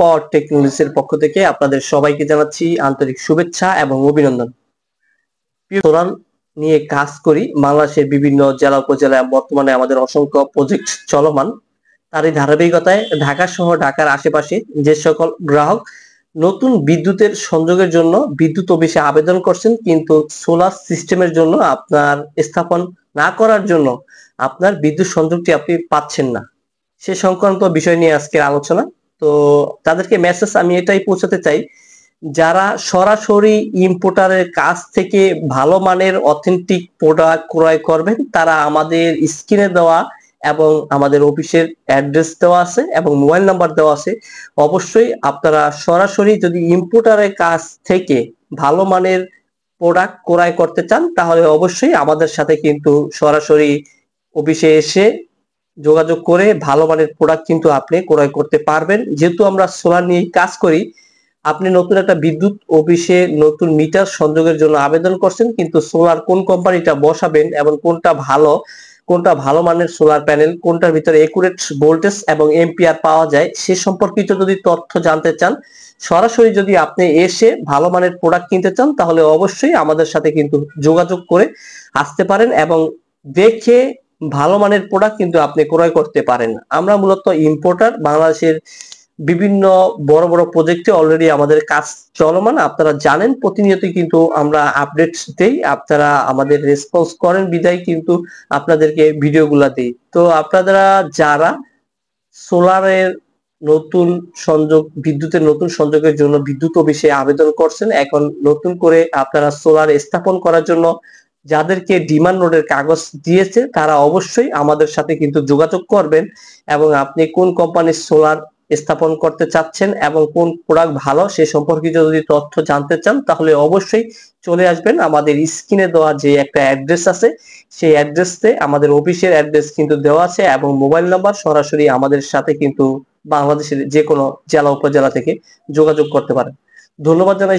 পাওয়ার টেকনোলজিসের পক্ষ থেকে আপনাদের সবাইকে জানাচ্ছি আন্তরিক শুভেচ্ছা এবং অভিনন্দন। সোলার নিয়ে কাজ করি বাংলাদেশের বিভিন্ন জেলা উপজেলায়। বর্তমানে আমাদের অসংখ্য প্রজেক্ট চলমান। তারই ধারাবাহিকতায় ঢাকা সহ ঢাকার আশেপাশে যে সকল গ্রাহক নতুন বিদ্যুতের সংযোগের জন্য বিদ্যুৎ অফিসে আবেদন করছেন, কিন্তু সোলার সিস্টেমের জন্য আপনার স্থাপন না করার জন্য আপনার বিদ্যুৎ সংযোগটি আপনি পাচ্ছেন না, সে সংক্রান্ত বিষয় নিয়ে আজকের আলোচনা। তো তাদেরকে মেসেজ আমি এটাই পৌঁছাতে চাই, যারা সরাসরি ইম্পোর্টারের কাছ থেকে ভালো মানের অথেন্টিক প্রোডাক্ট ক্রয় করবেন, তারা আমাদের স্ক্রিনে দেওয়া এবং আমাদের অফিসের অ্যাড্রেস দেওয়া আছে এবং মোবাইল নাম্বার দেওয়া আছে। অবশ্যই আপনারা সরাসরি যদি ইম্পোর্টারের কাছ থেকে ভালো মানের প্রোডাক্ট ক্রয় করতে চান, তাহলে অবশ্যই আমাদের সাথে কিন্তু সরাসরি অফিসে এসে যোগাযোগ করে ভালো মানের প্রোডাক্ট কিন্তু আপনি ক্রয় করতে পারবেন। যেহেতু আমরা সোলার নিয়ে কাজ করি, আপনি নতুন একটা বিদ্যুৎ অফিসে নতুন মিটার সংযোগের জন্য আবেদন করছেন, কিন্তু সোলার কোন কোম্পানিটা বসাবেন এবং কোনটা ভালো মানের সোলার প্যানেল, কোনটার ভিতরে একুরেট ভোল্টেজ এবং এম্পিয়ার পাওয়া যায় সে সম্পর্কিত যদি তথ্য জানতে চান, সরাসরি যদি আপনি এসে ভালো মানের প্রোডাক্ট কিনতে চান, তাহলে অবশ্যই আমাদের সাথে কিন্তু যোগাযোগ করে আসতে পারেন এবং দেখে ভালো মানের প্রোডাক্ট কিন্তু আপনি ক্রয় করতে পারেন। আমরা মূলত ইম্পোর্টার, বাংলাদেশের বিভিন্ন বড় বড় প্রজেক্টে অলরেডি আমাদের কাজ চলমান। আপনারা জানেন প্রতিনিয়ত কিন্তু আমরা আপডেট দেই, আপনারা আমাদের রেসপন্স করেন বিদায় কিন্তু আপনাদেরকে ভিডিওগুলা দেই। তো আপনারা যারা সোলারের নতুন সংযোগ, বিদ্যুতের নতুন সংযোগের জন্য বিদ্যুৎ অফিসে আবেদন করছেন, এখন নতুন করে আপনারা সোলার স্থাপন করার জন্য যাদেরকে ডিমান্ড নোটের কাগজ দিয়েছে, তারা অবশ্যই আমাদের সাথে কিন্তু যোগাযোগ করবেন এবং আপনি কোন কোম্পানির সোলার স্থাপন করতে চাচ্ছেন এবং কোন প্রোডাক্ট ভালো সে সম্পর্কিত যদি তথ্য জানতে চান, তাহলে অবশ্যই চলে আসবেন আমাদের স্ক্রিনে দেওয়া যে একটা অ্যাড্রেস আছে, সেই অ্যাড্রেসে আমাদের অফিসের অ্যাড্রেস কিন্তু দেওয়া আছে এবং মোবাইল নাম্বার, সরাসরি আমাদের সাথে কিন্তু বাংলাদেশের যে কোনো জেলা উপজেলা থেকে যোগাযোগ করতে পারেন। ধন্যবাদ জানাই।